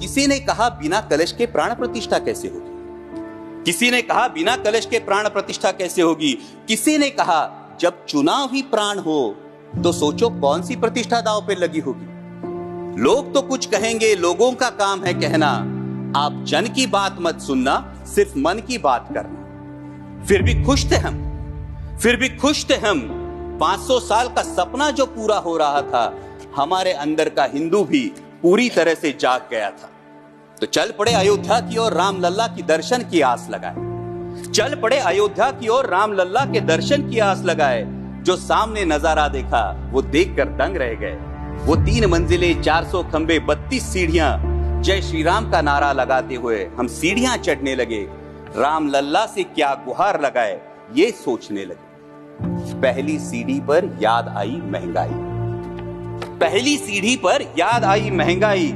किसी ने कहा बिना कलश के प्राण प्रतिष्ठा कैसे होगी, किसी ने कहा बिना कलश के प्राण प्रतिष्ठा कैसे होगी, किसी ने कहा जब चुनाव ही प्राण हो तो सोचो कौन सी प्रतिष्ठा दांव पे लगी होगी। लोग तो कुछ कहेंगे, लोगों का काम है कहना, आप जन की बात मत सुनना, सिर्फ मन की बात करना। फिर भी खुश थे हम, फिर भी खुश थे हम। 500 साल का सपना जो पूरा हो रहा था, हमारे अंदर का हिंदू भी पूरी तरह से जाग गया था। तो चल पड़े अयोध्या की ओर, राम लल्ला की दर्शन की आस लगाए। चल पड़े अयोध्या की ओर, राम लल्ला के दर्शन की आस लगाए। जो सामने नजारा देखा वो देखकर दंग रह गए। वो 3 मंजिलें, 400 खंबे, 32 सीढ़ियां, जय श्री राम का नारा लगाते हुए हम सीढ़ियां चढ़ने लगे। राम लल्ला से क्या गुहार लगाए ये सोचने लगे। पहली सीढ़ी पर याद आई महंगाई, पहली सीढ़ी पर याद आई महंगाई,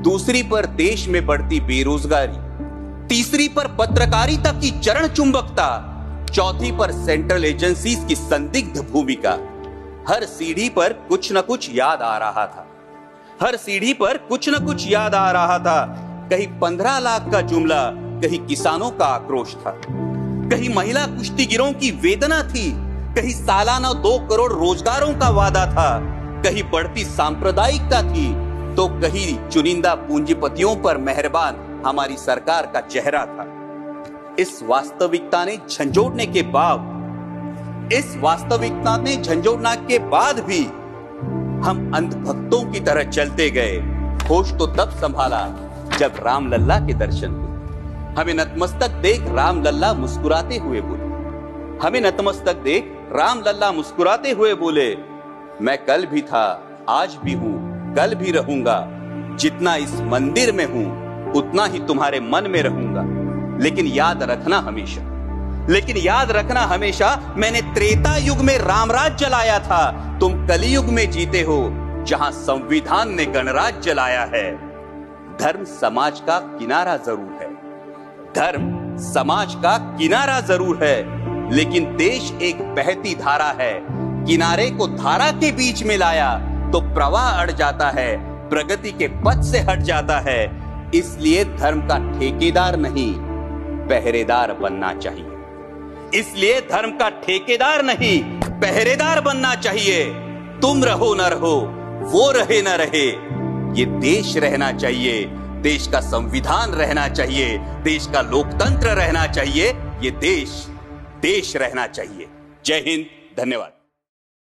दूसरी पर देश में बढ़ती बेरोजगारी, तीसरी पर पत्रकारिता की चरण चुंबकता, चौथी पर सेंट्रल एजेंसीज की संदिग्ध भूमिका। हर सीढ़ी पर कुछ न कुछ याद आ रहा था, हर सीढ़ी पर कुछ न कुछ याद आ रहा था। कहीं 15 लाख का जुमला, कहीं किसानों का आक्रोश था, कहीं महिला कुश्तीगिरों की वेदना थी, कहीं सालाना 2 करोड़ रोजगारों का वादा था, कहीं बढ़ती सांप्रदायिकता थी, तो कहीं चुनिंदा पूंजीपतियों पर मेहरबान हमारी सरकार का चेहरा था। इस वास्तविकता ने झंझोड़ने के बाद, इस वास्तविकता ने झंझोड़ने के बाद भी हम अंधभक्तों की तरह चलते गए। होश तो तब संभाला जब राम लल्ला के दर्शन हुए। हमें नतमस्तक देख राम लल्ला मुस्कुराते हुए बोले, हमें नतमस्तक देख राम लल्ला मुस्कुराते हुए बोले, मैं कल भी था, आज भी हूं, कल भी रहूंगा। जितना इस मंदिर में हूं उतना ही तुम्हारे मन में रहूंगा। लेकिन याद रखना हमेशा, लेकिन याद रखना हमेशा, मैंने त्रेता युग में रामराज जलाया था, तुम कलयुग में जीते हो जहां संविधान ने गणराज जलाया है। धर्म समाज का किनारा जरूर है, धर्म समाज का किनारा जरूर है, लेकिन देश एक बहती धारा है। किनारे को धारा के बीच में लाया तो प्रवाह अड़ जाता है, प्रगति के पथ से हट जाता है। इसलिए धर्म का ठेकेदार नहीं, पहरेदार बनना चाहिए। इसलिए धर्म का ठेकेदार नहीं, पहरेदार बनना चाहिए। तुम रहो न रहो, वो रहे न रहे, ये देश रहना चाहिए, देश का संविधान रहना चाहिए, देश का लोकतंत्र रहना चाहिए, ये देश रहना चाहिए। जय हिंद, धन्यवाद।